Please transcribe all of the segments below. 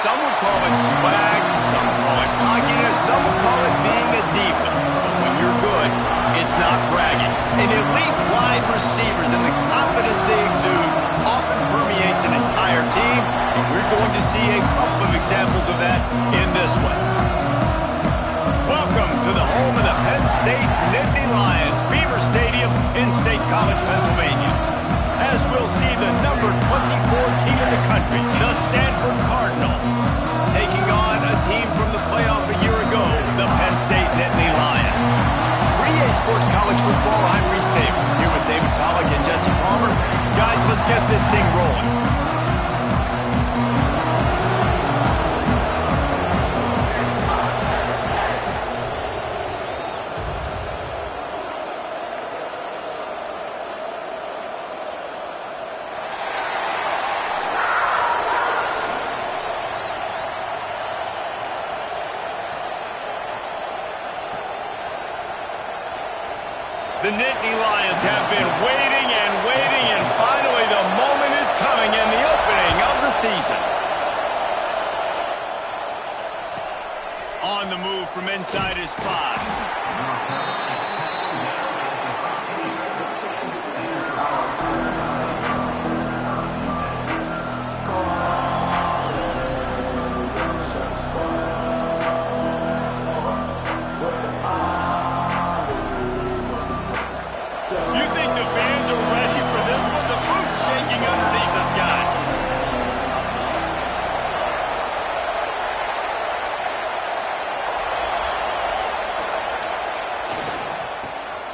Some would call it swag, some call it cockiness, some would call it being a diva. But when you're good, it's not bragging. And elite wide receivers and the confidence they exude often permeates an entire team, and we're going to see a couple of examples of that in this one. Welcome to the home of the Penn State Nittany Lions, Beaver Stadium in State College, Pennsylvania. As we'll see the number 24 team in the country, the Stanford Cardinal, taking on a team from the playoff a year ago, the Penn State Nittany Lions. For EA Sports College Football, I'm Reese Davis, here with David Pollack and Jesse Palmer. Guys, let's get this thing rolling. The Nittany Lions have been waiting and finally the moment is coming in the opening of the season. On the move from inside his 5.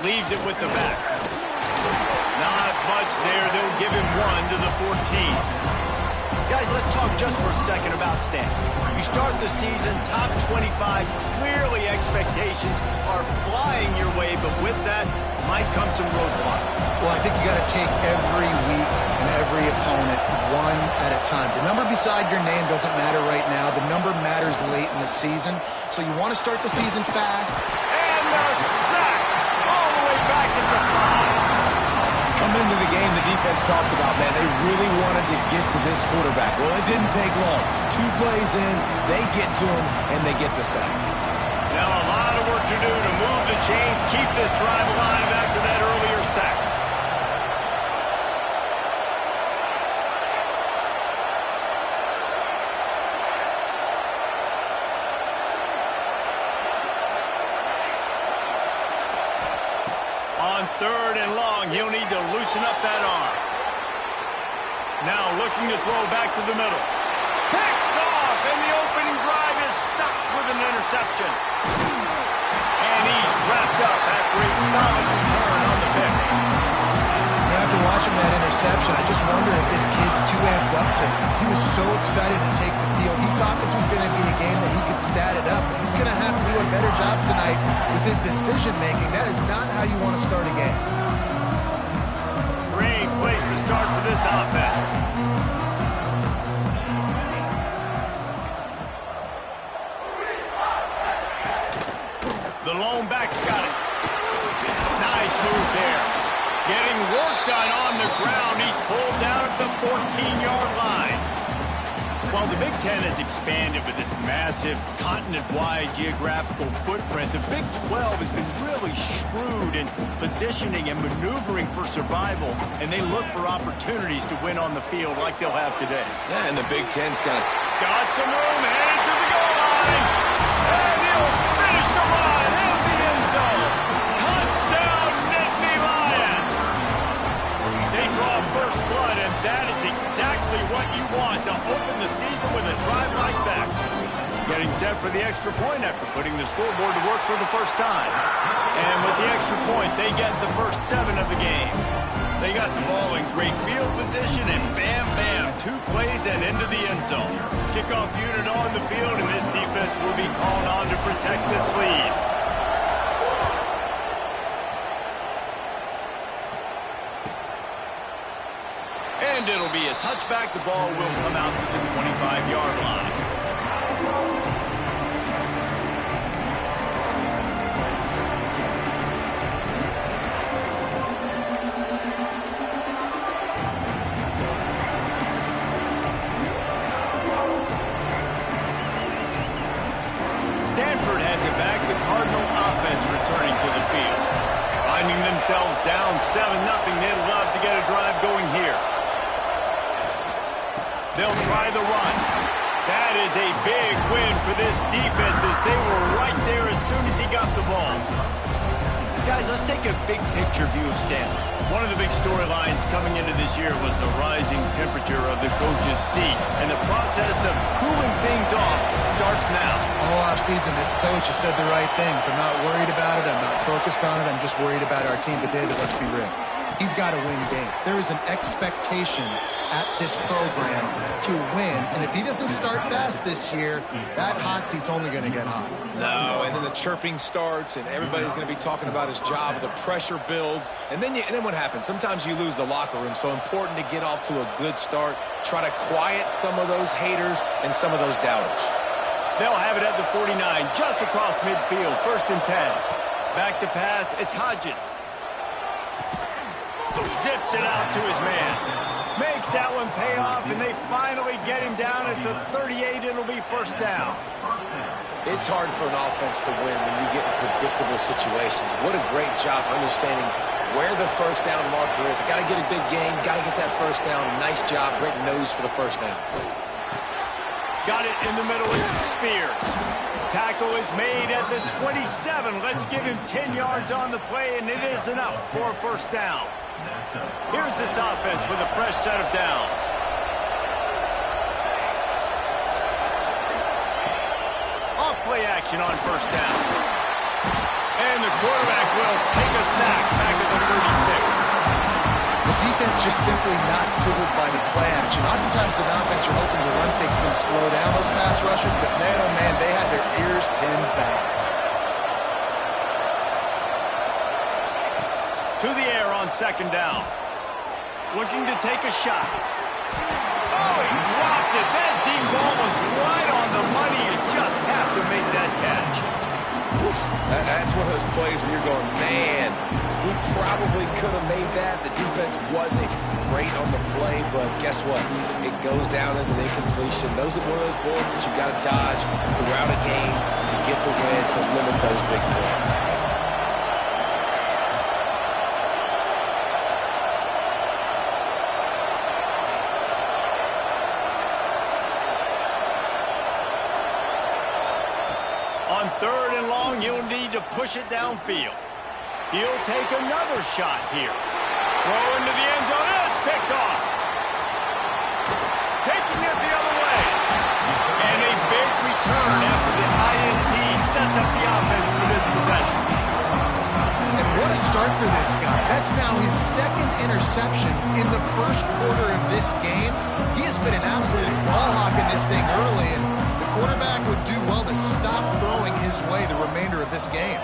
Leaves it with the back. Not much there. They'll give him 1 to the 14. Guys, let's talk just for a second about Stanford. You start the season top 25. Clearly expectations are flying your way, but with that might come some roadblocks. Well, I think you got to take every week and every opponent one at a time. The number beside your name doesn't matter right now. The number matters late in the season. So you want to start the season fast. And the sack. Back at the 5. Coming into the game, the defense talked about, man, they really wanted to get to this quarterback. Well, it didn't take long. 2 plays in, they get to him, and they get the sack. Now a lot of work to do to move the chains, keep this drive alive after that earlier sack. On 3rd and long, he'll need to loosen up that arm. Now looking to throw back to the middle. Picked off, and the opening drive is stopped with an interception. And he's wrapped up after a solid return on the pick. After watching that interception, I just wonder if this kid's too amped up tonight. He was so excited to take the field. He thought this was going to be a game that he could stat it up. But he's going to have to do a better job tonight with his decision-making. That is not how you want to start a game. Great place to start for this offense. The lone back's got it. Nice move there. Getting work done on the ground. He's pulled down at the 14-yard line. While the Big Ten has expanded with this massive continent-wide geographical footprint, the Big 12 has been really shrewd in positioning and maneuvering for survival, and they look for opportunities to win on the field like they'll have today. Yeah, and the Big Ten's got some room, headed to the goal line, and he'll finish the run in the end zone. Touchdown, Nittany Lions! They draw first blood, and that is exactly what you want to open the season with a drive like that. Getting set for the extra point after putting the scoreboard to work for the first time. And with the extra point, they get the first 7 of the game. They got the ball in great field position, and bam, bam, 2 plays and into the end zone. Kickoff unit on the field, and this defense will be called on to protect this lead. And it'll be a touchback. The ball will come out to the 25-yard line. Stanford has it back. The Cardinal offense returning to the field. Finding themselves down 7-0. They'd love to get a drive going here. They'll try the run. That is a big win for this defense as they were right there as soon as he got the ball. Guys, let's take a big picture view of Stanford. One of the big storylines coming into this year was the rising temperature of the coach's seat. And the process of cooling things off starts now. All offseason, this coach has said the right things. I'm not worried about it. I'm not focused on it. I'm just worried about our team. But David, let's be real. He's got to win games. There is an expectation at this program to win. And if he doesn't start fast this year, that hot seat's only going to get hot. No, and then the chirping starts, and everybody's going to be talking about his job, and the pressure builds. And then what happens? Sometimes you lose the locker room, so important to get off to a good start. Try to quiet some of those haters and some of those doubters. They'll have it at the 49, just across midfield, 1st and 10. Back to pass, it's Hodges. Zips it out to his man. Makes that one pay off, and they finally get him down at the 38. It'll be 1st down. It's hard for an offense to win when you get in predictable situations. What a great job understanding where the 1st down marker is. Got to get a big gain. Got to get that 1st down. Nice job. Great nose for the 1st down. Got it in the middle. It's Spears. Tackle is made at the 27. Let's give him 10 yards on the play, and it is enough for a 1st down. Here's this offense with a fresh set of downs. Off-play action on 1st down. And the quarterback will take a sack back at the 36. The defense just simply not fooled by the play action. Oftentimes the offense are hoping the run fake's going to slow down those pass rushers, but man, oh man, they had their ears pinned back. To the air on 2nd down. Looking to take a shot. Oh, he dropped it. That deep ball was right on the money. You just have to make that catch. That's one of those plays where you're going, man, he probably could have made that. The defense wasn't great on the play, but guess what? It goes down as an incompletion. Those are one of those bullets that you got to dodge throughout a game to get the win, to limit those big plays. On 3rd and long, he'll need to push it downfield. He'll take another shot here. Throw into the end zone, and it's picked off. Taking it the other way. And a big return after the INT sets up the offense for this possession. And what a start for this guy. That's now his 2nd interception in the 1st quarter of this game. He has been an absolute ball hawk in this thing early, and the quarterback would do well to stop throwing his way the remainder of this game.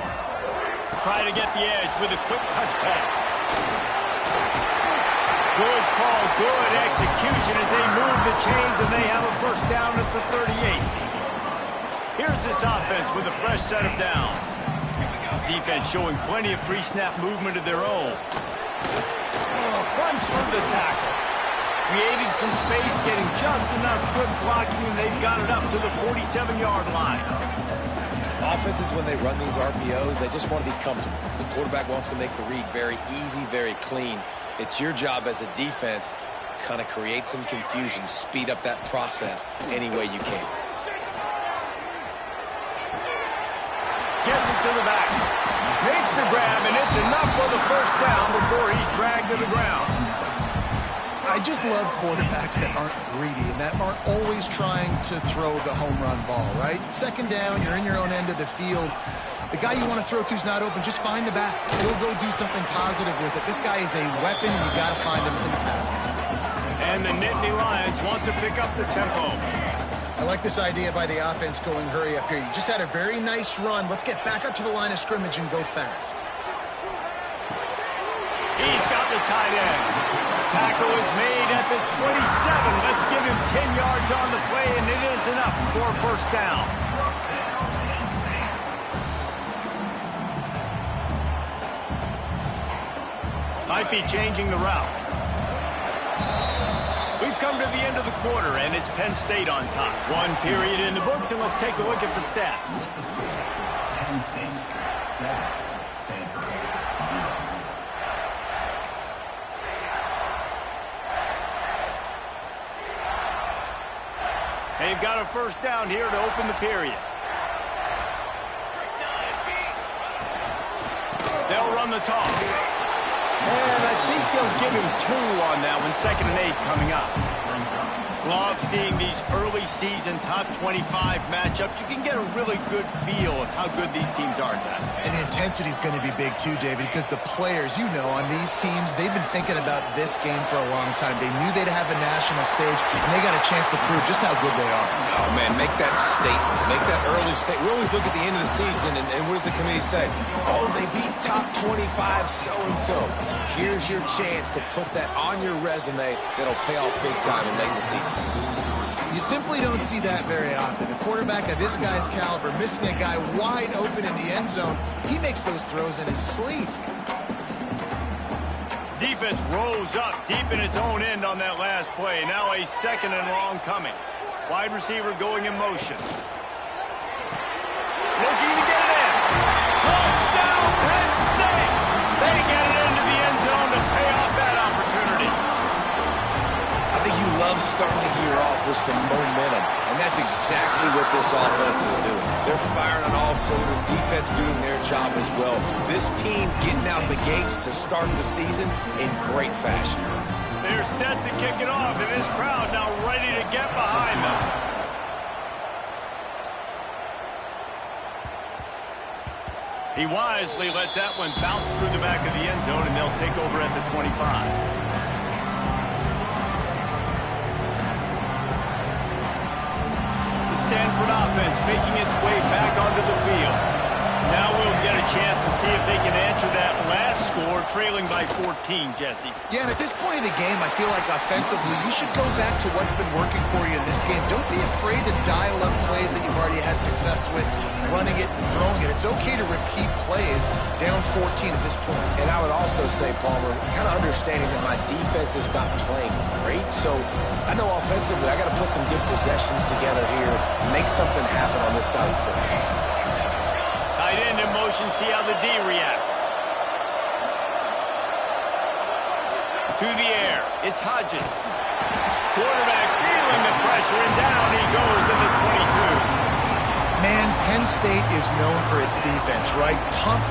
Try to get the edge with a quick touch pass. Good call, good execution as they move the chains, and they have a 1st down at the 38. Here's this offense with a fresh set of downs. Defense showing plenty of pre-snap movement of their own. Runs through the tackle. Creating some space, getting just enough good blocking, and they've got it up to the 47-yard line. Offenses, when they run these RPOs, they just want to be comfortable. The quarterback wants to make the read very easy, very clean. It's your job as a defense to kind of create some confusion, speed up that process any way you can. Gets it to the back. Makes the grab, and it's enough for the 1st down before he's dragged to the ground. I just love quarterbacks that aren't greedy and that aren't always trying to throw the home run ball, right? 2nd down, you're in your own end of the field. The guy you want to throw to is not open. Just find the back. He'll go do something positive with it. This guy is a weapon, and you got to find him in the pass game. And the Nittany Lions want to pick up the tempo. I like this idea by the offense going hurry up here. You just had a very nice run. Let's get back up to the line of scrimmage and go fast. He's got the tight end. Tackle is made at the 27. Let's give him 10 yards on the play, and it is enough for a 1st down. Might be changing the route. We've come to the end of the quarter, and it's Penn State on top. One period in the books, and let's take a look at the stats. Penn State 7, Stanford 0. They've got a first down here to open the period. They'll run the toss. And I think they'll give him 2 on that one. 2nd and 8 coming up. Love seeing these early season top 25 matchups. You can get a really good feel of how good these teams are, guys. And the intensity is going to be big too, David, because the players, you know, on these teams, they've been thinking about this game for a long time. They knew they'd have a national stage, and they got a chance to prove just how good they are. Oh, man, make that statement. Make that early statement. We always look at the end of the season, and what does the committee say? Oh, they beat top 25 so-and-so. Here's your chance to put that on your resume that'll pay off big time in late in the season. You simply don't see that very often. A quarterback of this guy's caliber missing a guy wide open in the end zone. He makes those throws in his sleep. Defense rose up deep in its own end on that last play. Now a 2nd and long coming. Wide receiver going in motion. Looking to get it in. Touchdown, Penn State! They get it into the end zone to pay off that opportunity. I think you love starting the year off with some momentum, and that's exactly what this offense is doing. They're firing on all cylinders, defense doing their job as well. This team getting out the gates to start the season in great fashion. They're set to kick it off, and this crowd now ready to get behind them. He wisely lets that one bounce through the back of the end zone, and they'll take over at the 25. Stanford offense making its way back onto the field. Now we'll get a chance to see if they can answer that last score, trailing by 14, Jesse. Yeah, and at this point of the game, I feel like offensively, you should go back to what's been working for you in this game. Don't be afraid to dial up plays that you've already had success with, running it and throwing it. It's okay to repeat plays down 14 at this point. And I would also say, Palmer, kind of understanding that my defense is not playing great, so I know offensively I got to put some good possessions together here, make something happen on this side of the football. Tight end in motion, see how the D reacts. To the air, it's Hodges. Quarterback feeling the pressure, and down he goes in the 22. Man, Penn State is known for its defense, right? Tough,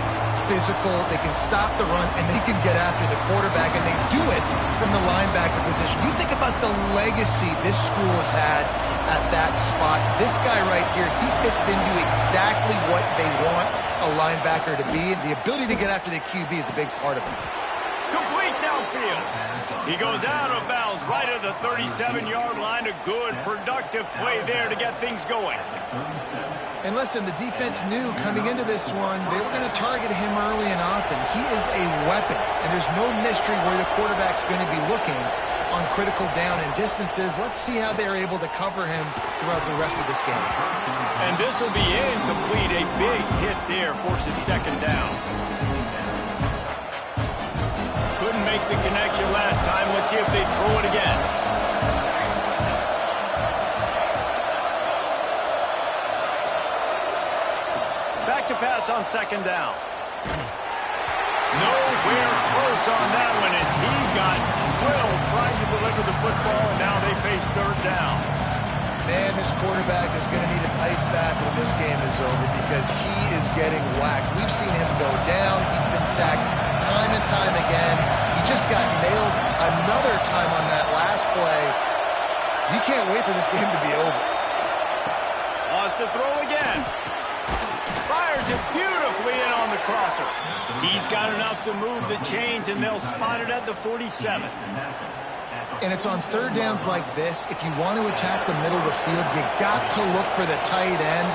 physical, they can stop the run, and they can get after the quarterback, and they do it from the linebacker position. You think about the legacy this school has had at that spot. This guy right here, he fits into exactly what they want a linebacker to be, and the ability to get after the QB is a big part of it. Complete downfield. He goes out of bounds right at the 37-yard line. A good, productive play there to get things going. And listen, the defense knew coming into this one, they were going to target him early and often. He is a weapon, and there's no mystery where the quarterback's going to be looking on critical down and distances. Let's see how they're able to cover him throughout the rest of this game. And this will be incomplete. A big hit there forces 2nd down. Couldn't make the connection last time. Let's see if they throw it again. Back to pass on 2nd down. Nowhere close on that one as he got drilled trying to deliver the football, and now they face 3rd down. Man, this quarterback is going to need an ice bath when this game is over because he is getting whacked. We've seen him go down. He's been sacked time and time again. He just got nailed another time on that last play. You can't wait for this game to be over. Wants to throw again. Fires it beautifully in on the crosser. He's got enough to move the chains, and they'll spot it at the 47. And it's on 3rd downs like this. If you want to attack the middle of the field, you got to look for the tight end.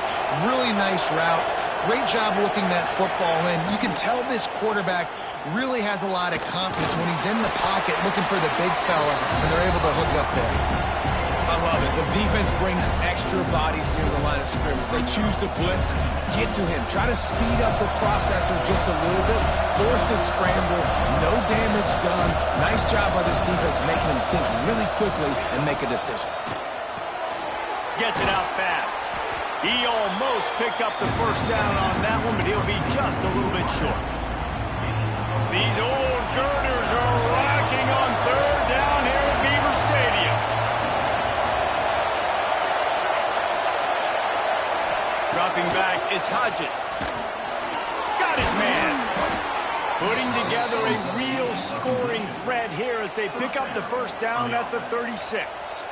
Really nice route. Great job looking that football in. You can tell this quarterback really has a lot of confidence when he's in the pocket looking for the big fella, and they're able to hook up there. I love it. The defense brings extra bodies near the line of scrimmage. They choose to blitz, get to him, try to speed up the processor just a little bit, force the scramble, no damage done. Nice job by this defense making him think really quickly and make a decision. Gets it out fast. He almost picked up the first down on that one, but he'll be just a little bit short. These old girders are rocking on third down here at Beaver Stadium. Dropping back, it's Hodges. Got his man. Putting together a real scoring threat here as they pick up the first down at the 36.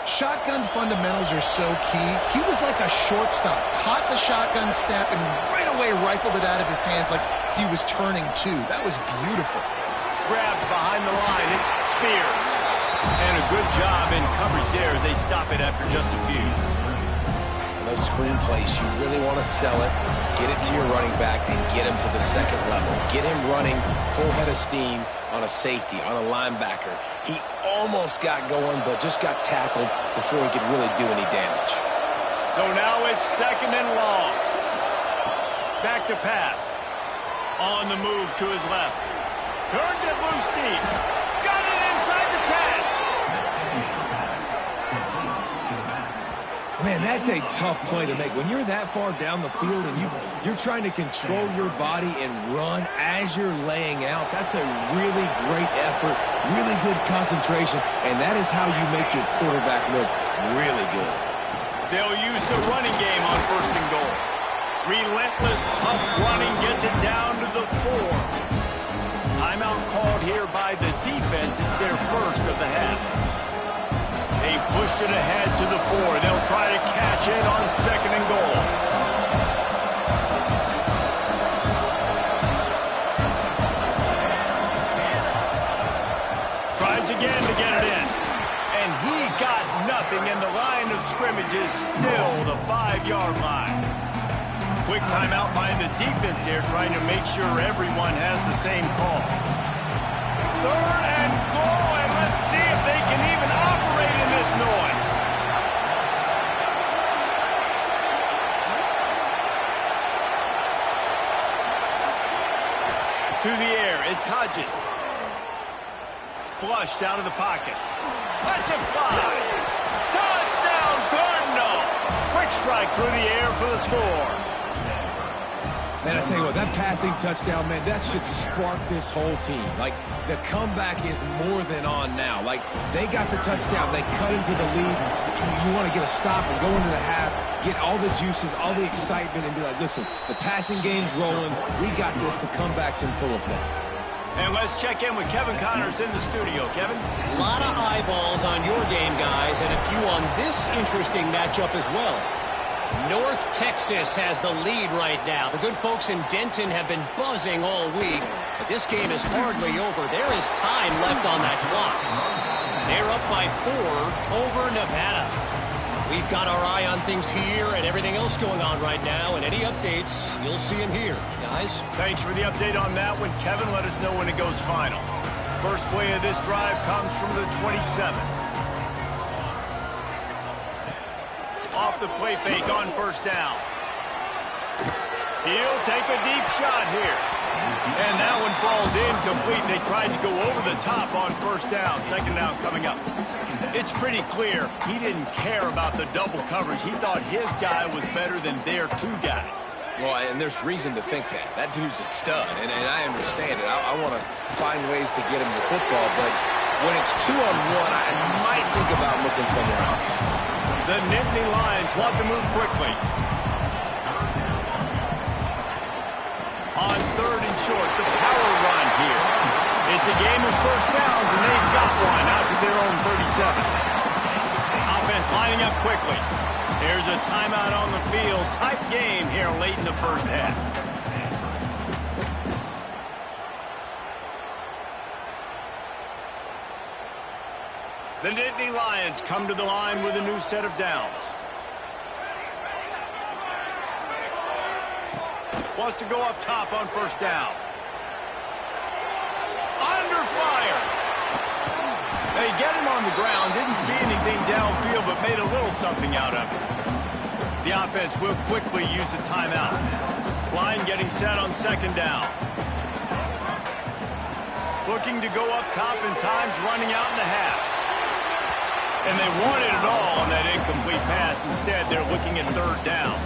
Shotgun fundamentals are so key. He was like a shortstop. Caught the shotgun snap and right away rifled it out of his hands like he was turning two. That was beautiful. Grabbed behind the line. It's Spears. And a good job in coverage there as they stop it after just a few. Those screen plays, you really want to sell it, get it to your running back, and get him to the second level. Get him running full head of steam on a safety, on a linebacker. He almost got going, but just got tackled before he could really do any damage. So now it's second and long. Back to pass. On the move to his left. Turns it loose deep. Got it inside the 10. Man, that's a tough play to make. When you're that far down the field and you're trying to control your body and run as you're laying out, that's a really great effort, really good concentration, and that is how you make your quarterback look really good. They'll use the running game on first and goal. Relentless, tough running gets it down to the 4. Timeout called here by the defense. It's their first of the half. They've pushed it ahead to the 4. They'll try to cash in on second and goal. Tries again to get it in. And he got nothing, and the line of scrimmage is still the 5-yard line. Quick timeout by the defense there, trying to make sure everyone has the same call. Third and goal, and let's see if they can even operate in this noise. To the air, it's Hodges. Flushed out of the pocket. Lets it fly. Touchdown, Cardinal. Quick strike through the air for the score. Man, I tell you what, that passing touchdown, man, that should spark this whole team. Like, the comeback is more than on now. Like, they got the touchdown. They cut into the lead. You want to get a stop and go into the half, get all the juices, all the excitement, and be like, listen, the passing game's rolling. We got this. The comeback's in full effect. And let's check in with Kevin Connors in the studio. Kevin? A lot of eyeballs on your game, guys, and a few on this interesting matchup as well. North Texas has the lead right now. The good folks in Denton have been buzzing all week, but this game is hardly over. There is time left on that clock. They're up by 4 over Nevada. We've got our eye on things here and everything else going on right now, and any updates, you'll see them here. Guys? Thanks for the update on that one, Kevin. Let us know when it goes final. First play of this drive comes from the 27. Off the play fake on first down. He'll take a deep shot here. And that one falls incomplete. They tried to go over the top on first down. Second down coming up. It's pretty clear he didn't care about the double coverage. He thought his guy was better than their 2 guys. Well, and there's reason to think that. That dude's a stud, and I understand it. I want to find ways to get him the football, but when it's 2-on-1, I might think about looking somewhere else. The Nittany Lions want to move quickly. On third and short, the power run here. It's a game of first downs, and they've got one out to their own 37. Offense lining up quickly. There's a timeout on the field. Tight game here late in the first half. The Nittany Lions come to the line with a new set of downs. Wants to go up top on first down. Under fire. They get him on the ground, didn't see anything downfield, but made a little something out of it. The offense will quickly use a timeout. Line getting set on second down. Looking to go up top in times, running out in the half. And they wanted it all on that incomplete pass. Instead, they're looking at third down.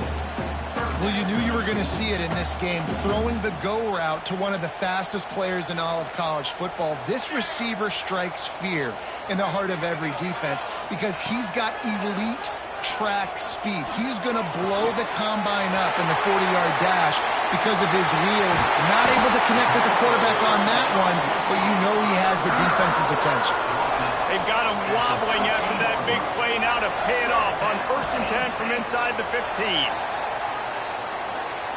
Well, you knew you were going to see it in this game, throwing the go route to one of the fastest players in all of college football. This receiver strikes fear in the heart of every defense because he's got elite track speed. He's going to blow the combine up in the 40-yard dash because of his wheels. Not able to connect with the quarterback on that one, but you know he has the defense's attention. They've got him wobbling after that big play now to pay it off on 1st and 10 from inside the 15.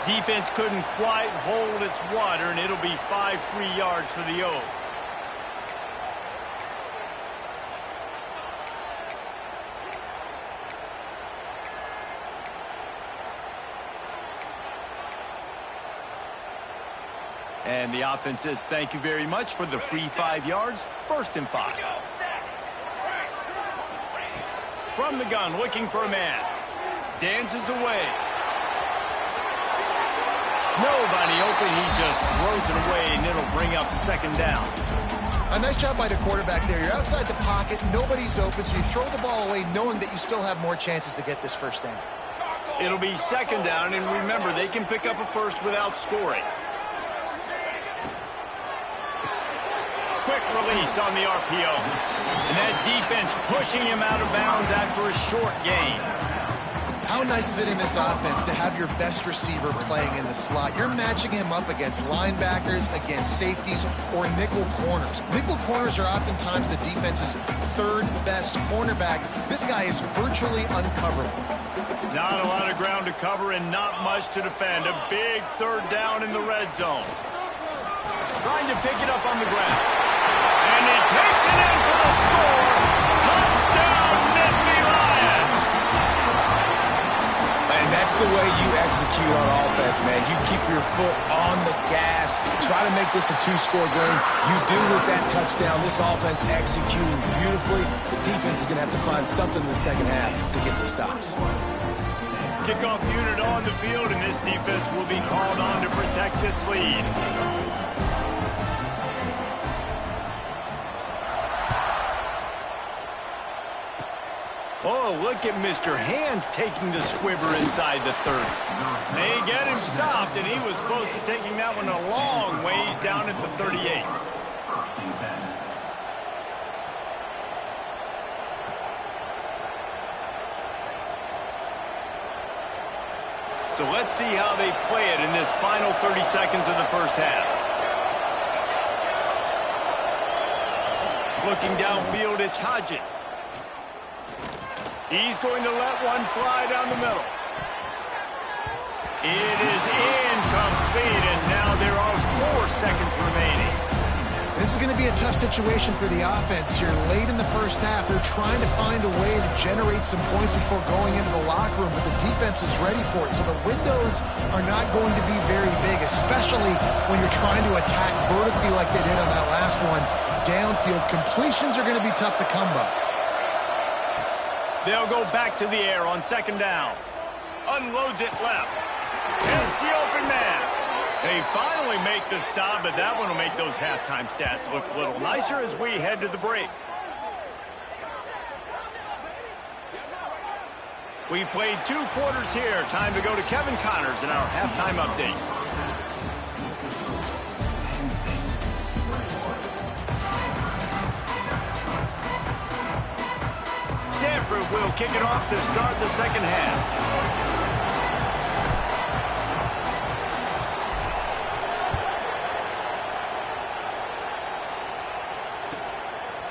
Defense couldn't quite hold its water, and it'll be 5 free yards for the Oath. And the offense says thank you very much for the free 5 yards. 1st and 5. From the gun, looking for a man. Dances away. Nobody open. He just throws it away, and it'll bring up 2nd down. A nice job by the quarterback there. You're outside the pocket. Nobody's open, so you throw the ball away knowing that you still have more chances to get this 1st down. It'll be 2nd down, and remember, they can pick up a first without scoring. Quick release on the RPO. And that defense pushing him out of bounds after a short gain. How nice is it in this offense to have your best receiver playing in the slot? You're matching him up against linebackers, against safeties, or nickel corners. Nickel corners are oftentimes the defense's 3rd best cornerback. This guy is virtually uncoverable. Not a lot of ground to cover and not much to defend. A big 3rd down in the red zone. Trying to pick it up on the ground. And he takes it in for the score. Touchdown, Nittany Lions. And that's the way you execute on offense, man. You keep your foot on the gas. Try to make this a 2-score game. You do with that touchdown. This offense executing beautifully. The defense is going to have to find something in the 2nd half to get some stops. Kickoff unit on the field, and this defense will be called on to protect this lead. Oh, look at Mr. Hands taking the squibber inside the 30. They get him stopped, and he was close to taking that one a long ways down at the 38. So let's see how they play it in this final 30 seconds of the 1st half. Looking downfield, it's Hodges. He's going to let one fly down the middle. It is incomplete, and now there are 4 seconds remaining. This is going to be a tough situation for the offense here. Late in the 1st half, they're trying to find a way to generate some points before going into the locker room, but the defense is ready for it. So the windows are not going to be very big, especially when you're trying to attack vertically like they did on that last one. Downfield completions are going to be tough to come by. They'll go back to the air on 2nd down. Unloads it left. And it's the open man. They finally make the stop, but that one will make those halftime stats look a little nicer as we head to the break. We've played 2 quarters here. Time to go to Kevin Connors in our halftime update. Stanford will kick it off to start the 2nd half.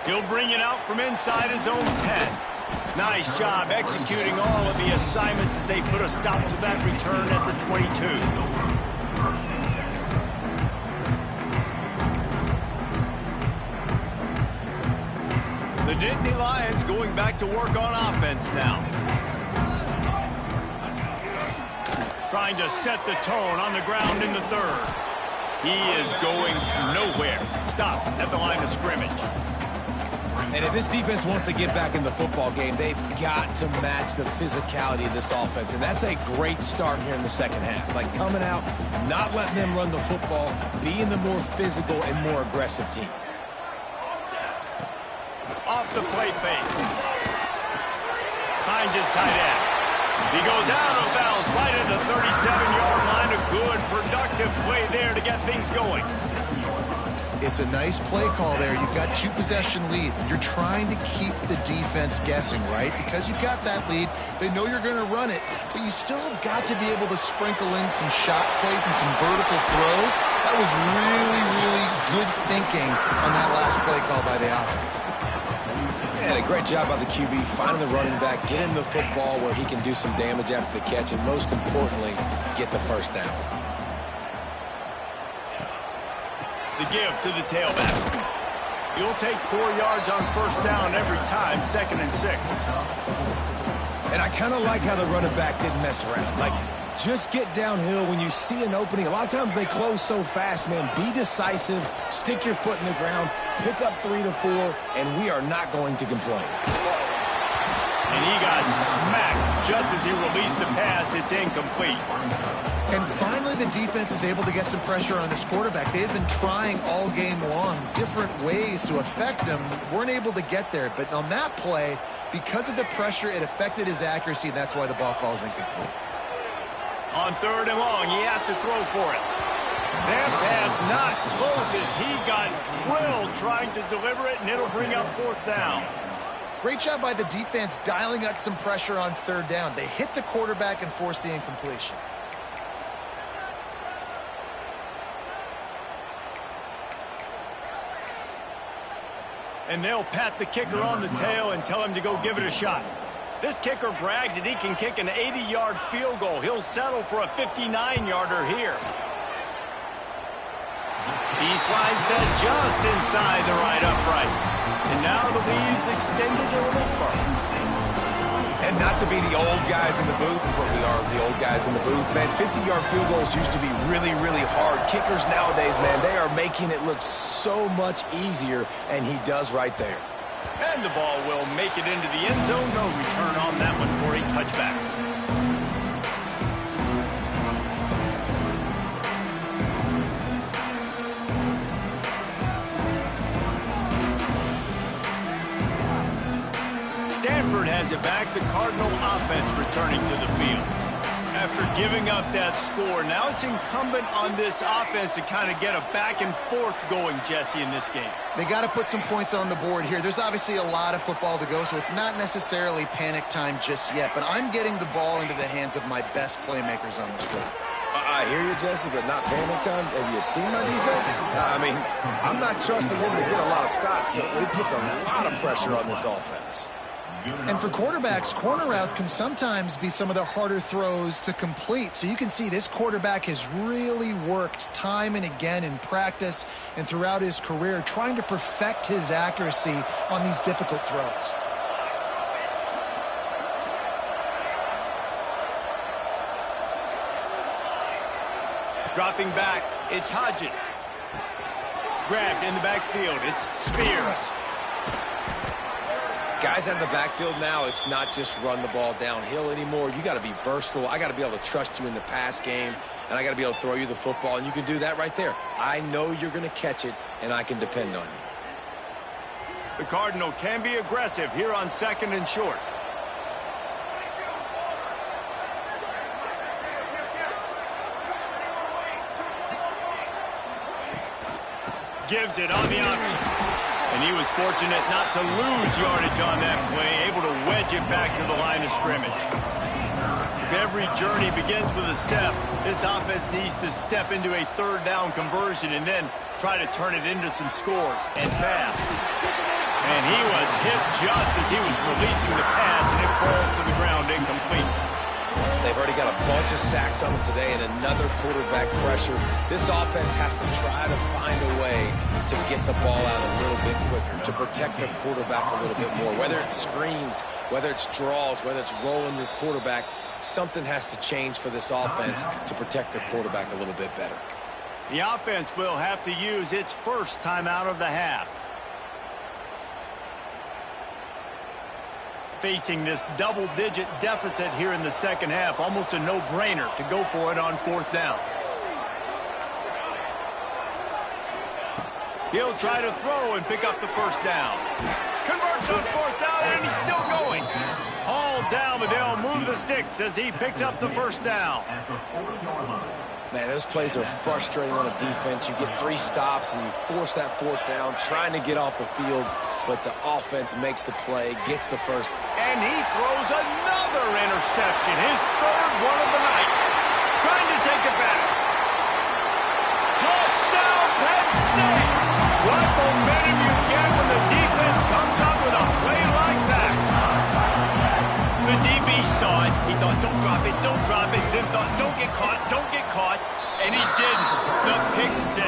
He'll bring it out from inside his own 10. Nice job executing all of the assignments as they put a stop to that return at the 22. The Nittany Lions going back to work on offense now. Trying to set the tone on the ground in the 3rd. He is going nowhere. Stop at the line of scrimmage. And if this defense wants to get back in the football game, they've got to match the physicality of this offense. And that's a great start here in the second half. Like coming out, not letting them run the football, being the more physical and more aggressive team. Off the play fake. Finds his tight end. He goes out of bounds right at the 37-yard line. A good, productive play there to get things going. It's a nice play call there. You've got 2-possession lead. You're trying to keep the defense guessing, right? Because you've got that lead. They know you're going to run it, but you still have got to be able to sprinkle in some shot plays and some vertical throws. That was really, really good thinking on that last play call by the offense. Yeah, a great job by the QB, finding the running back, getting the football where he can do some damage after the catch, and most importantly, get the first down. The give to the tailback. You'll take 4 yards on first down every time, 2nd and 6. And I kind of like how the running back didn't mess around. Like, just get downhill when you see an opening. A lot of times they close so fast, man. Be decisive, stick your foot in the ground, pick up 3 to 4, and we are not going to complain. And he got smacked just as he released the pass. It's incomplete. And finally, the defense is able to get some pressure on this quarterback. They had been trying all game long different ways to affect him. Weren't able to get there. But on that play, because of the pressure, it affected his accuracy, and that's why the ball falls incomplete. On 3rd and long, he has to throw for it. That pass not closes. He got drilled trying to deliver it, and it'll bring up 4th down. Great job by the defense dialing up some pressure on 3rd down. They hit the quarterback and forced the incompletion. And they'll pat the kicker on the tail and tell him to go give it a shot. This kicker brags that he can kick an 80-yard field goal. He'll settle for a 59-yarder here. He slides that just inside the right upright. And now the lead's extended a little further. And not to be the old guys in the booth, but we are the old guys in the booth, man. 50-yard field goals used to be really, really hard. Kickers nowadays, man, they are making it look so much easier, and he does right there. And the ball will make it into the end zone. No return on that one for a touchback. Stanford has it back. The Cardinal offense returning to the field. After giving up that score, now it's incumbent on this offense to kind of get a back and forth going, Jesse, in this game. They got to put some points on the board here. There's obviously a lot of football to go, so it's not necessarily panic time just yet, but I'm getting the ball into the hands of my best playmakers on this drive. I hear you, Jesse, but not panic time. Have you seen my defense? I mean, I'm not trusting them to get a lot of stops, so it puts a lot of pressure on this offense. And for quarterbacks, corner routes can sometimes be some of the harder throws to complete. So you can see this quarterback has really worked time and again in practice and throughout his career trying to perfect his accuracy on these difficult throws. Dropping back, it's Hodges. Grabbed in the backfield, it's Spears. Guys out of the backfield now, it's not just run the ball downhill anymore. You got to be versatile. I got to be able to trust you in the pass game, and I got to be able to throw you the football, and you can do that right there. I know you're going to catch it, and I can depend on you. The Cardinal can be aggressive here on 2nd and short. Gives it on the option. And he was fortunate not to lose yardage on that play, able to wedge it back to the line of scrimmage. If every journey begins with a step, this offense needs to step into a 3rd down conversion and then try to turn it into some scores, and fast. And he was hit just as he was releasing the pass, and it falls to the ground incomplete. They've already got a bunch of sacks on them today and another quarterback pressure. This offense has to try to find a way to get the ball out a little bit quicker, to protect their quarterback a little bit more. Whether it's screens, whether it's draws, whether it's rolling your quarterback, something has to change for this offense to protect their quarterback a little bit better. The offense will have to use its first timeout of the half. facing this double-digit deficit here in the second half. Almost a no-brainer to go for it on 4th down. He'll try to throw and pick up the 1st down. Converts on 4th down, and he's still going. All down, but they'll move the sticks as he picks up the 1st down. Man, those plays are frustrating on a defense. You get 3 stops, and you force that 4th down, trying to get off the field, but the offense makes the play, gets the 1st. And he throws another interception, his 3rd one of the night. Trying to take it back. Touchdown, Penn State! What momentum you get when the defense comes up with a play like that. The DB saw it. He thought, don't drop it, then thought, don't get caught, and he didn't. The pick 6.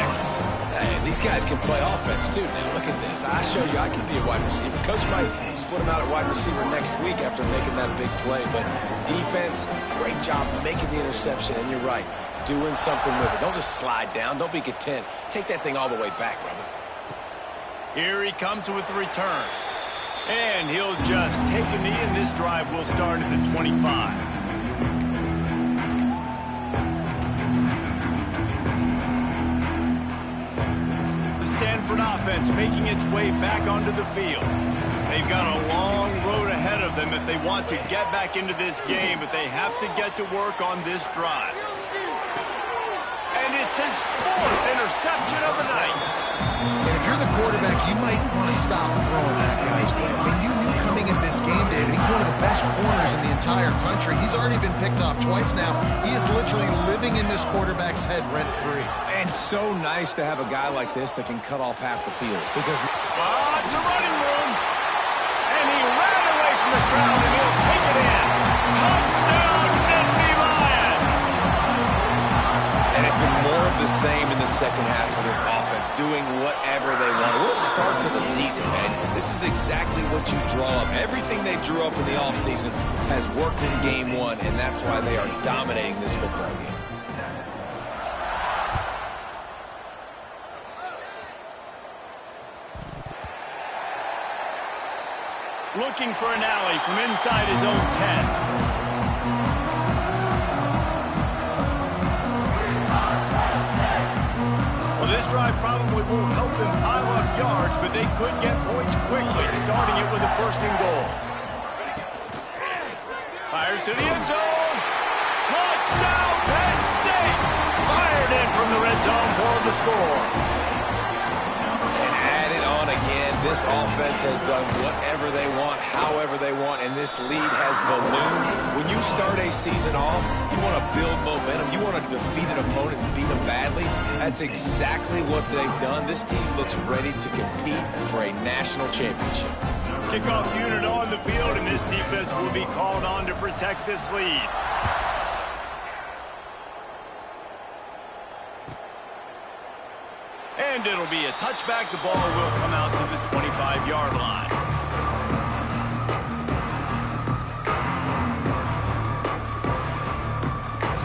Hey, these guys can play offense, too. Now, look at this. I show you I can be a wide receiver. Coach might split him out at wide receiver next week after making that big play, but defense, great job making the interception, and you're right, doing something with it. Don't just slide down. Don't be content. Take that thing all the way back, brother. Here he comes with the return. And he'll just take a knee, and this drive will start at the 25. The Stanford offense making its way back onto the field. They've got a long road ahead of them if they want to get back into this game, but they have to get to work on this drive. And it's his 4th interception of the night. And if you're the quarterback, you might want to stop throwing that guy's way. I mean, you knew coming into this game, David, he's one of the best corners in the entire country. He's already been picked off twice now. He is literally living in this quarterback's head rent-free. And so nice to have a guy like this that can cut off half the field. Because it's a running room. And he ran away from the crowd, and he'll take it in. Touchdown, Nittany Lions! And it's been more of the same in the second half of this offense, doing whatever they want. What a start to the season, man. This is exactly what you draw up. Everything they drew up in the offseason has worked in game 1, and that's why they are dominating this football game. Looking for an alley from inside his own 10. This drive probably won't help them pile up yards, but they could get points quickly, starting it with a 1st and goal. Fires to the end zone. Touchdown, Penn State! Fired in from the red zone for the score. And added on again, this offense has done whatever they want, however they want, and this lead has ballooned. When you start a season off, you want to build momentum. You want to defeat an opponent and beat them badly. That's exactly what they've done. This team looks ready to compete for a national championship. Kickoff unit on the field, and this defense will be called on to protect this lead. And it'll be a touchback. The ball will come out to the 25-yard line.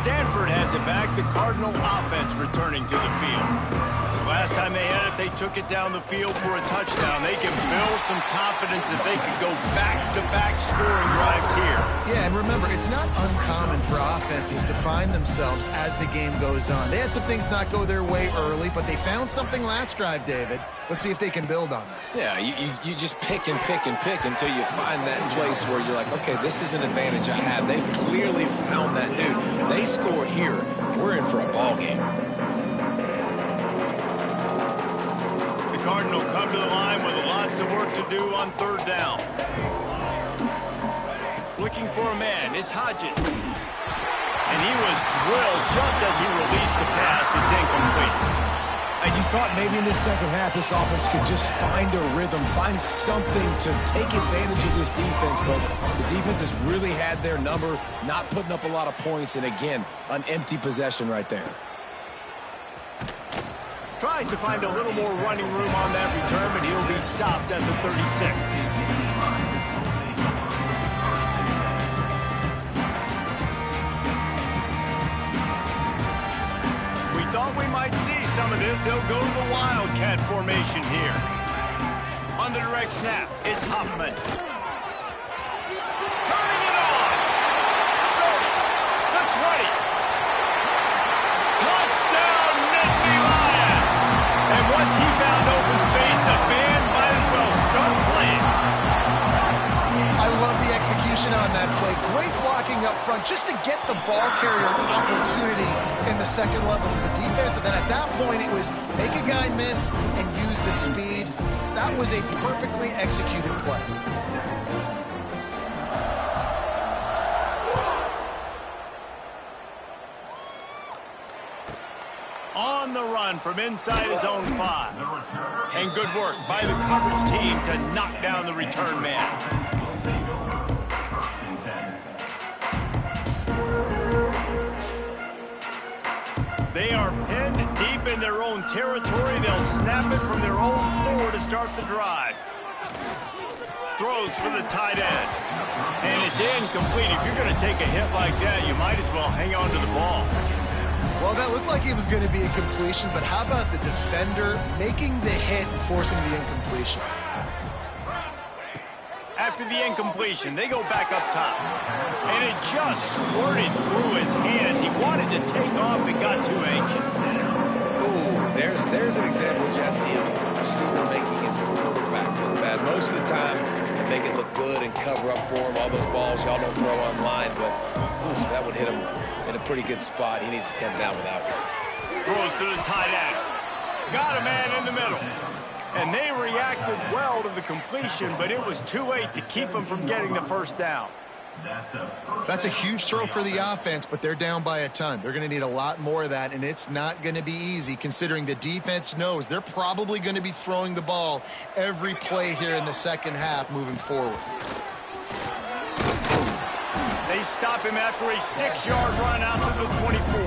Stanford has it back. The Cardinal offense returning to the field. Last time they had it, they took it down the field for a touchdown. They can build some confidence that they could go back-to-back scoring drives here. Yeah, and remember, it's not uncommon for offenses to find themselves as the game goes on. They had some things not go their way early, but they found something last drive, David. Let's see if they can build on that. Yeah, you just pick and pick and pick until you find that place where you're like, okay, this is an advantage I have. They clearly found that, dude. They score here, we're in for a ball game. The Cardinal come to the line with lots of work to do on 3rd down. Looking for a man, it's Hodges. And he was drilled just as he released the pass. It's incomplete. And you thought maybe in the second half this offense could just find a rhythm, find something to take advantage of this defense, but the defense has really had their number, not putting up a lot of points, and again, an empty possession right there. Tries to find a little more running room on that return, but he'll be stopped at the 36. We thought we might see some of this. They'll go to the Wildcat formation here. On the direct snap, it's Hoffman. up front just to get the ball carrier an opportunity in the second level of the defense. And then at that point, it was make a guy miss and use the speed. That was a perfectly executed play. On the run from inside his own 5. And good work by the coverage team to knock down the return man. They are pinned deep in their own territory. They'll snap it from their own 4 to start the drive. Throws for the tight end. And it's incomplete. If you're going to take a hit like that, you might as well hang on to the ball. Well, that looked like it was going to be a completion, but how about the defender making the hit and forcing the incompletion? After the incompletion, they go back up top. And it just squirted through his hands. He wanted to take off and got too anxious. Ooh, there's an example, Jesse, of a receiver making his quarterback look bad. Most of the time, they make it look good and cover up for him. All those balls y'all don't throw online, but that would hit him in a pretty good spot. He needs to come down with that one. Throws to the tight end. Got a man in the middle. And they reacted well to the completion, but it was too late to keep him from getting the first down. That's a huge throw for the offense, but they're down by a ton. They're going to need a lot more of that, and it's not going to be easy considering the defense knows they're probably going to be throwing the ball every play here in the second half moving forward. They stop him after a 6-yard run out to the 24.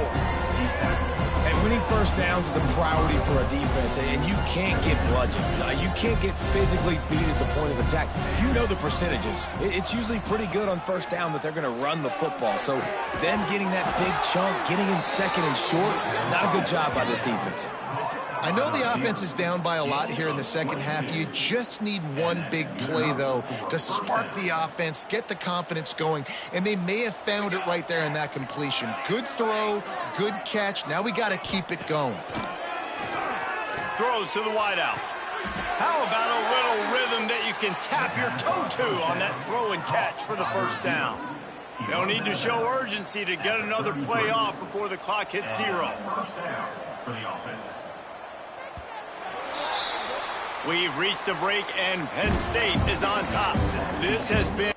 And winning first downs is a priority for a defense, and you can't get bludgeoned. You can't get physically beat at the point of attack. You know the percentages. It's usually pretty good on first down that they're going to run the football. So them getting that big chunk, getting in second and short, not a good job by this defense. I know the offense is down by a lot here in the second half. You just need one big play, though, to spark the offense, get the confidence going, and they may have found it right there in that completion. Good throw, good catch. Now we got to keep it going. Throws to the wideout. How about a little rhythm that you can tap your toe to on that throw and catch for the first down? They'll need to show urgency to get another play off before the clock hits 0. First down for the offense. We've reached a break, and Penn State is on top. This has been...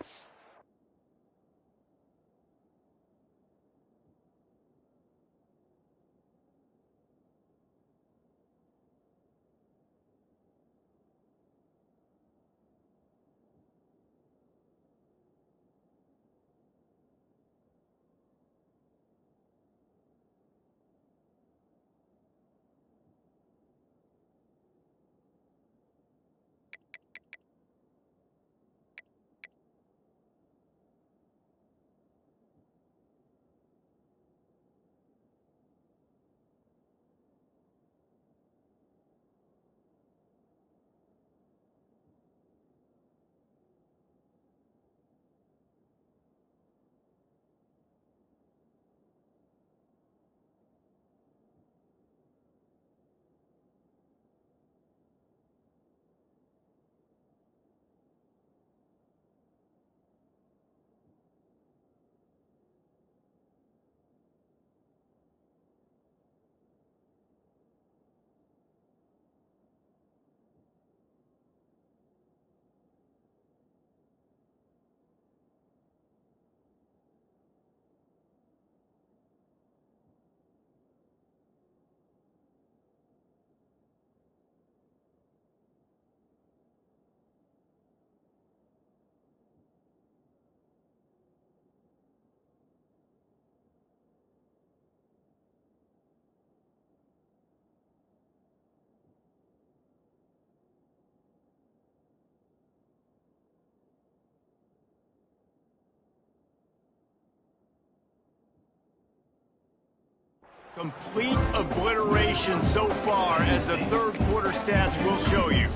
Complete obliteration so far, as the third quarter stats will show you.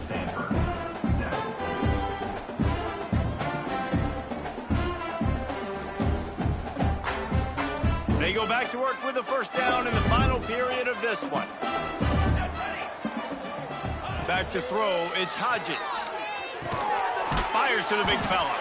They go back to work with the first down in the final period of this one. Back to throw, it's Hodges. Fires to the big fella.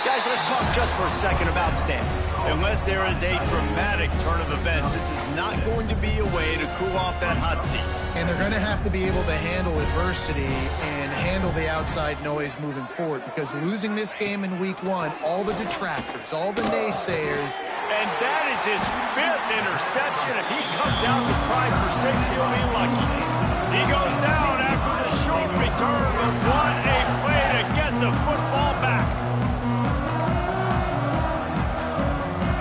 Guys, let's talk just for a second about Stan. Unless there is a dramatic turn of events, this is not going to be a way to cool off that hot seat. And they're going to have to be able to handle adversity and handle the outside noise moving forward, because losing this game in week 1, all the detractors, all the naysayers. And that is his 5th interception. If he comes out to try for 6, he'll be lucky. He goes down after the short return, but what a play to get the football back.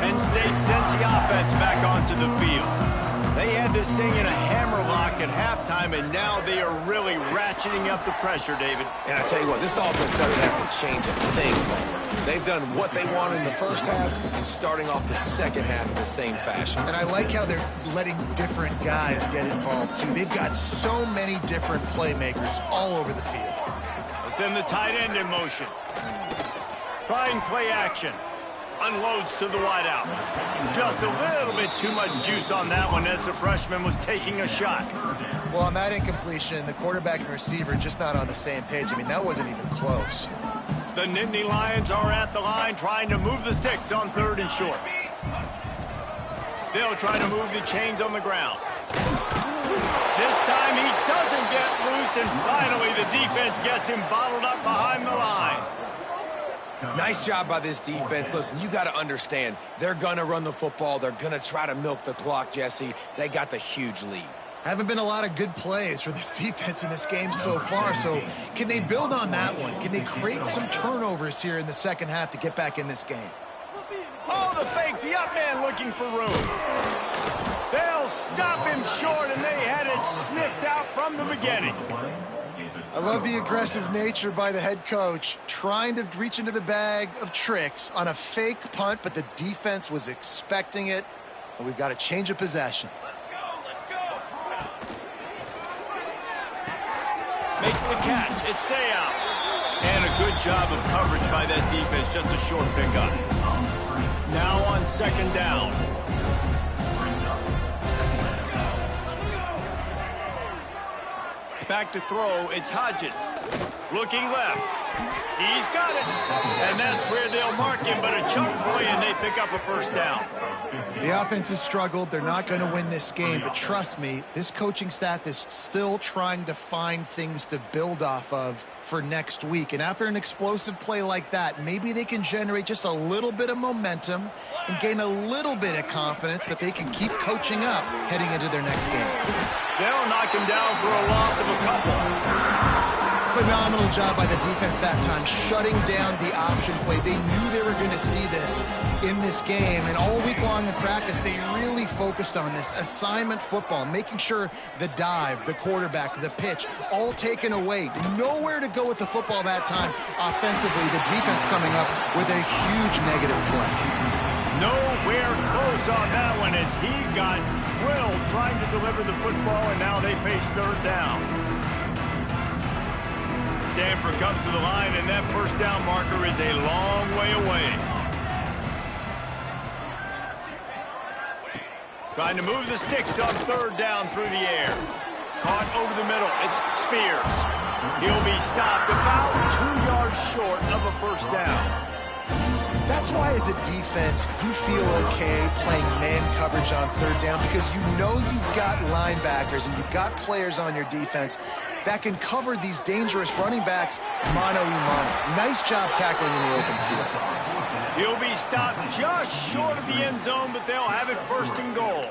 Penn State sends the offense back onto the field. They had this thing in a hammerlock at halftime, and now they are really ratcheting up the pressure, David. And I tell you what, this offense doesn't have to change a thing. They've done what they wanted in the first half and starting off the second half in the same fashion. And I like how they're letting different guys get involved, too. They've got so many different playmakers all over the field. Let's send the tight end in motion. Trying play action. Unloads to the wideout. Just a little bit too much juice on that one as the freshman was taking a shot. Well, on that incompletion, the quarterback and receiver just not on the same page. I mean, that wasn't even close. The Nittany Lions are at the line trying to move the sticks on 3rd and short. They'll try to move the chains on the ground. This time he doesn't get loose, and finally the defense gets him bottled up behind the line. Nice job by this defense. Listen, you got to understand, they're going to run the football. They're going to try to milk the clock, Jesse. They got the huge lead. Haven't been a lot of good plays for this defense in this game so far, so can they build on that one? Can they create some turnovers here in the second half to get back in this game? Oh, the fake, the up man looking for room. They'll stop him short, and they had it sniffed out from the beginning. I love the aggressive nature by the head coach, trying to reach into the bag of tricks on a fake punt, but the defense was expecting it, and we've got a change of possession. Makes the catch. It's Sayout. And a good job of coverage by that defense. Just a short pickup. Now on 2nd down. Back to throw. It's Hodges. Looking left. He's got it. And that's where they'll mark him. But a chunk play, and they pick up a 1st down. The offense has struggled. They're not going to win this game, but trust me, this coaching staff is still trying to find things to build off of for next week. And after an explosive play like that, maybe they can generate just a little bit of momentum and gain a little bit of confidence that they can keep coaching up heading into their next game. They'll knock him down for a loss of a couple. Phenomenal job by the defense that time, shutting down the option play. They knew they were going to see this in this game, and all week long in practice, they really focused on this assignment football, making sure the dive, the quarterback, the pitch, all taken away. Nowhere to go with the football that time offensively. The defense coming up with a huge negative play. Nowhere close on that one as he got drilled trying to deliver the football, and now they face 3rd down. Stanford comes to the line, and that 1st down marker is a long way away. Trying to move the sticks on 3rd down through the air. Caught over the middle. It's Spears. He'll be stopped about 2 yards short of a 1st down. That's why, as a defense, you feel okay playing man coverage on 3rd down, because you know you've got linebackers and you've got players on your defense that can cover these dangerous running backs mano-a-mano. Nice job tackling in the open field. He'll be stopped just short of the end zone, but they'll have it 1st and goal.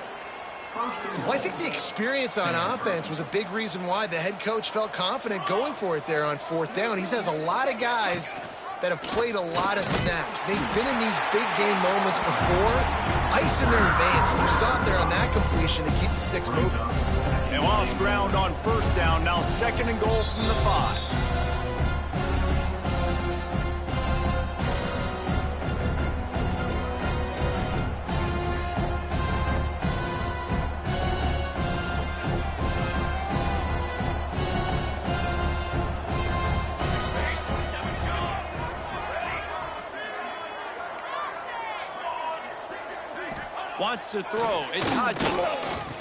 Well, I think the experience on offense was a big reason why the head coach felt confident going for it there on 4th down. He has a lot of guys that have played a lot of snaps. They've been in these big game moments before. Ice in their veins. You saw it there on that completion to keep the sticks moving. They lost ground on 1st down. Now 2nd and goal from the 5. Wants to throw. It's Hodges.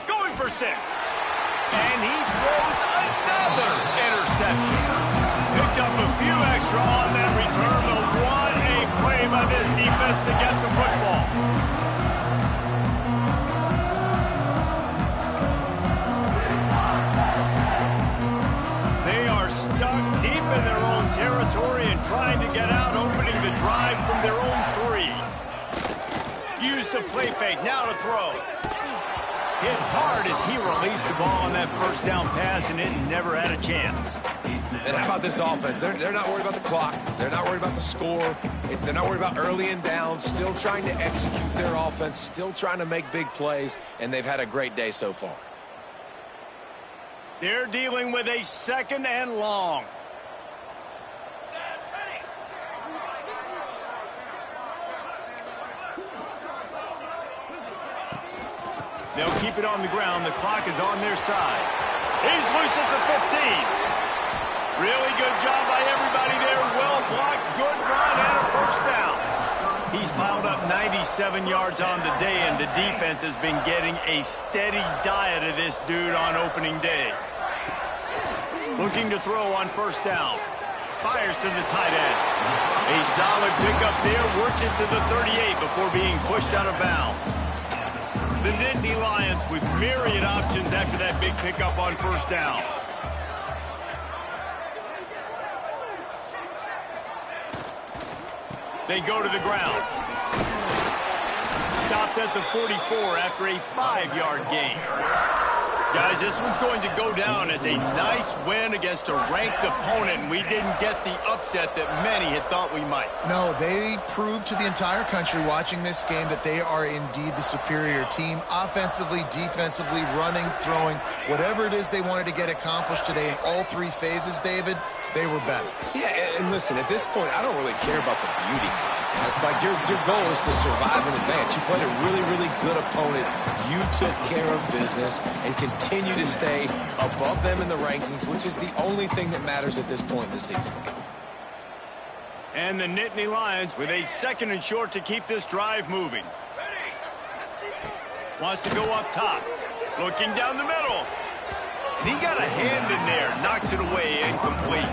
Going for 6. And he throws another interception. Picked up a few extra on that return, but what a play by this defense to get the football. They are stuck deep in their own territory and trying to get out, opening the drive from their own 3. Use the play fake, now to throw. Hit hard as he released the ball on that first down pass, and it never had a chance. And how about this offense? They're not worried about the clock. They're not worried about the score. They're not worried about early and down. Still trying to execute their offense. Still trying to make big plays. And they've had a great day so far. They're dealing with a 2nd and long. They'll keep it on the ground. The clock is on their side. He's loose at the 15. Really good job by everybody there. Well blocked, good run, and a first down. He's piled up 97 yards on the day, and the defense has been getting a steady diet of this dude on opening day. Looking to throw on first down. Fires to the tight end. A solid pickup there. Works it to the 38 before being pushed out of bounds. The Nittany Lions with myriad options after that big pickup on first down. They go to the ground. Stopped at the 44 after a 5-yard gain. Guys, this one's going to go down as a nice win against a ranked opponent, and we didn't get the upset that many had thought we might. No, they proved to the entire country watching this game that they are indeed the superior team. Offensively, defensively, running, throwing, whatever it is they wanted to get accomplished today in all 3 phases, David, they were better. Yeah, and listen, at this point, I don't really care about the beauty contest. Like, your goal is to survive and advance. You played a really, really good opponent. You took care of business and continue to stay above them in the rankings, which is the only thing that matters at this point in the season. And the Nittany Lions with a 2nd and short to keep this drive moving. Wants to go up top. Looking down the middle. And he got a hand in there. Knocks it away, incomplete.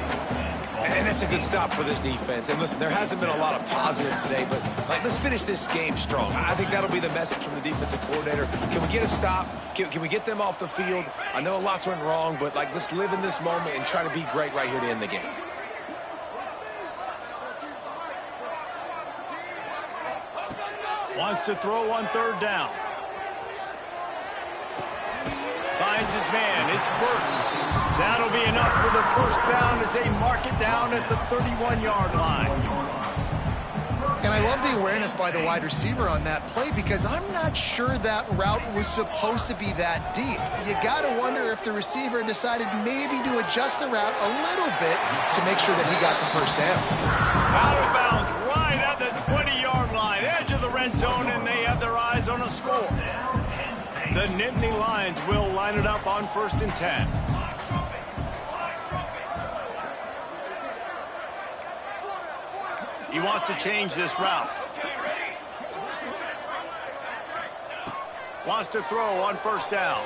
And that's a good stop for this defense. And listen, there hasn't been a lot of positive today, but let's finish this game strong. I think that'll be the message from the defensive coordinator. Can we get a stop? Can we get them off the field? I know a lot's went wrong, but let's live in this moment and try to be great right here to end the game. Wants to throw on 3rd down. Finds his man. It's Burton. That'll be enough for the first down as they mark it down at the 31-yard line. And I love the awareness by the wide receiver on that play because I'm not sure that route was supposed to be that deep. You got to wonder if the receiver decided maybe to adjust the route a little bit to make sure that he got the first down. Out of bounds right at the 20-yard line, edge of the red zone, and they have their eyes on a score. The Nittany Lions will line it up on 1st and 10. He wants to change this route. Wants to throw on first down.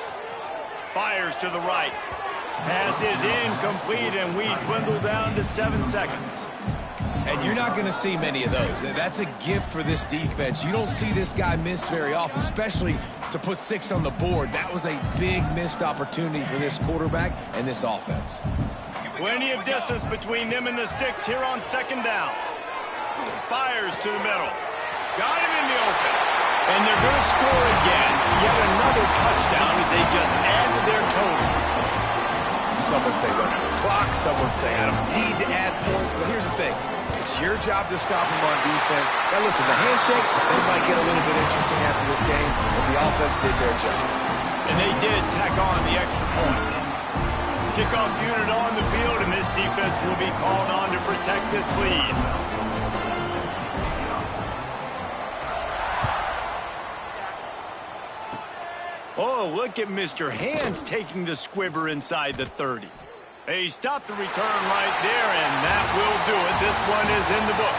Fires to the right. Pass is incomplete, and we dwindle down to 7 seconds. And you're not going to see many of those. That's a gift for this defense. You don't see this guy miss very often, especially to put 6 on the board. That was a big missed opportunity for this quarterback and this offense. Plenty of distance between them and the sticks here on 2nd down. Fires to the middle. Got him in the open. And they're going to score again. Yet another touchdown as they just add to their total. Some would say run out the clock. Some would say I don't need to add points. But here's the thing. It's your job to stop them on defense. Now listen, the handshakes, they might get a little bit interesting after this game, but the offense did their job. And they did tack on the extra point. Kickoff unit on the field, and this defense will be called on to protect this lead. Oh, look at Mr. Hands taking the squibber inside the 30. They stopped the return right there, and that will do it. This one is in the book.